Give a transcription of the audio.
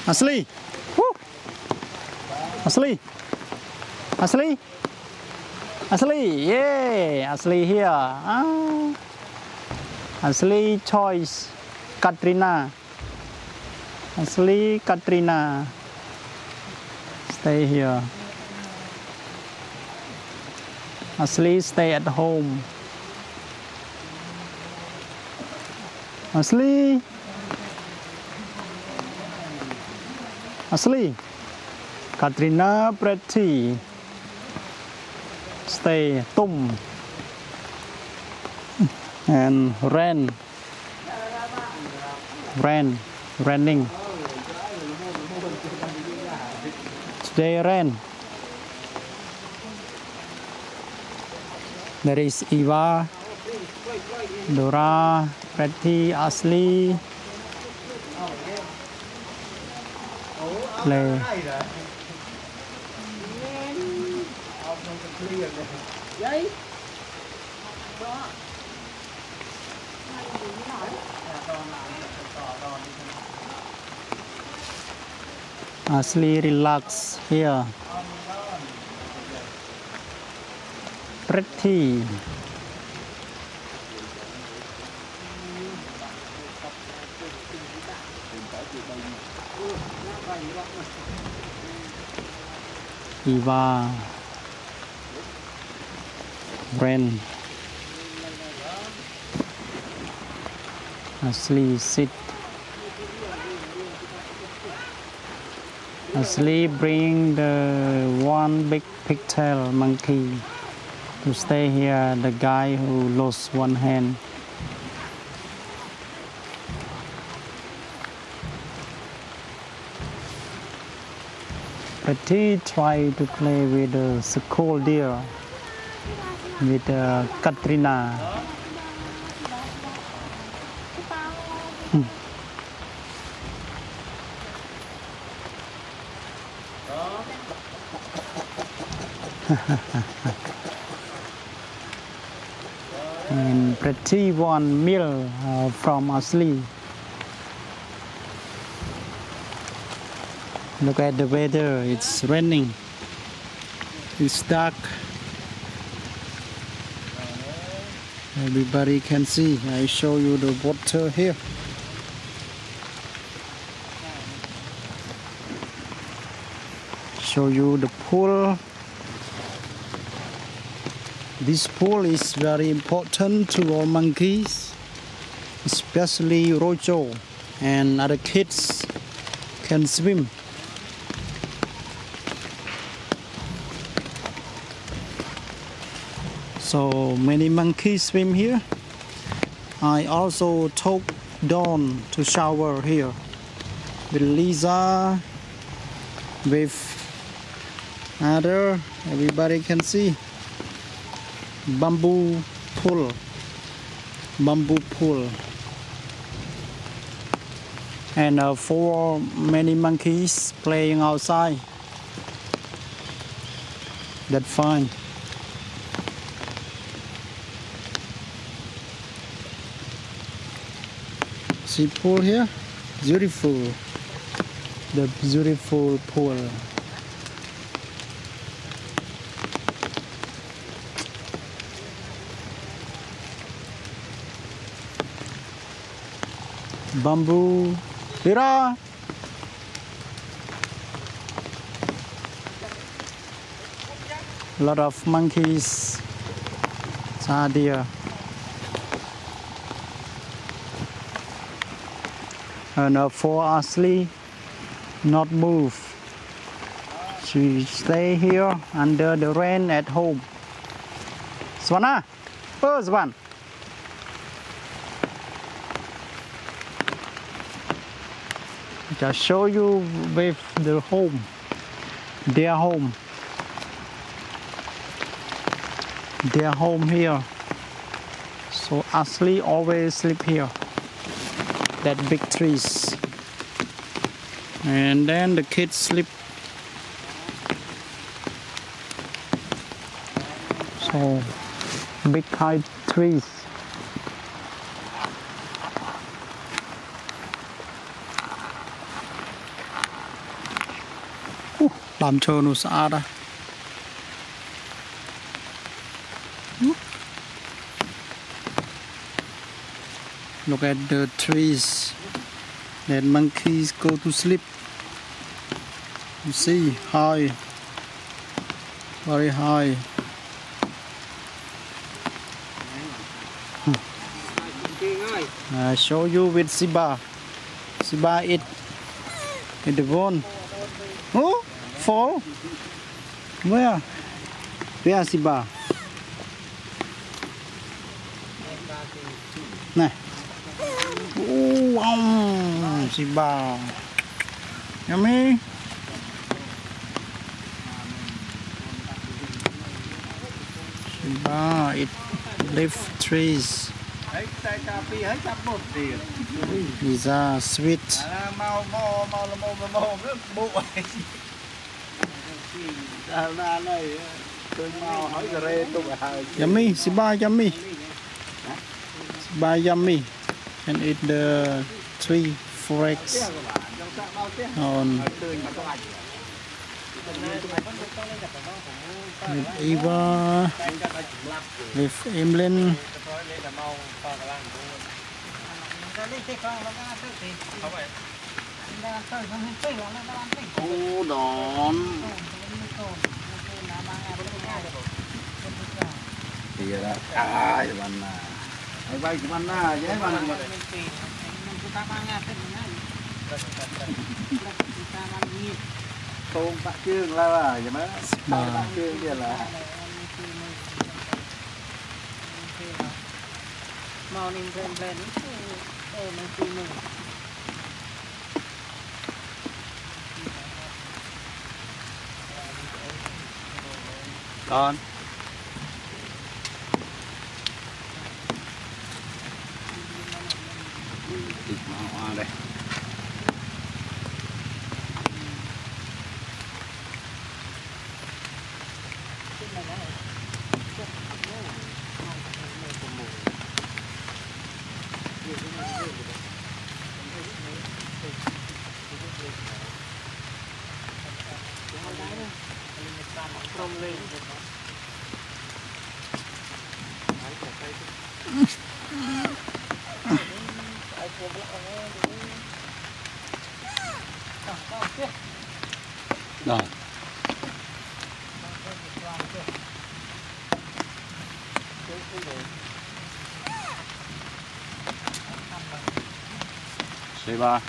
Asli. Woo. Asli. Asli. Asli. Yeah. Asli here. Asli choice. Katrina. Asli Katrina. Stay here. Asli stay at home. Asli. Asli. Katrina pretty. Stay Tum. And raining. Today rain. There is Eva, Dora, Pretty, Asli. Play. Asli relax here. Pretty. Eva. Rain. Asli sit. Asli bring the one big pigtail monkey to stay here, the guy who lost one hand. Pretty try to play with the school deer, with Katrina. And Pretty one meal from Asli. Look at the weather, it's raining. It's dark. Everybody can see. I show you the water here. Show you the pool. This pool is very important to all monkeys, especially Rojo and other kids can swim. So many monkeys swim here. I also took Dawn to shower here with Lisa, with other, everybody can see. Bamboo pool. And for many monkeys playing outside. That's fine. See pool here? Beautiful. The beautiful pool. Bamboo. Mira. A lot of monkeys are there. And for Asli, not move. She stay here under the rain at home. Savana, first one. Just show you with the home, their home here. So Asli always sleep here. That big trees, and then the kids sleep. So big high trees. ដើមឈើនោះស្អាតណាស់ Look at the trees that monkeys go to sleep. You see, high, very high. I show you with Siba. Siba eat the bone. Oh, fall. Where? Where Siba? Này. Oh, wow, Siba. Yummy. Siba eat leaf trees. These are sweet. Yummy, Siba, yummy. Siba, yummy. And eat the tree flakes on with Eva, with Emlyn. Hold on. Bay của bạn na, dễ mà làm. Tôm bạc chương là vậy mà. Bạc chương kia là. Màu ninh lên. Nó chui mừng. Con. Thịt hoa đây. Rồi. Siba.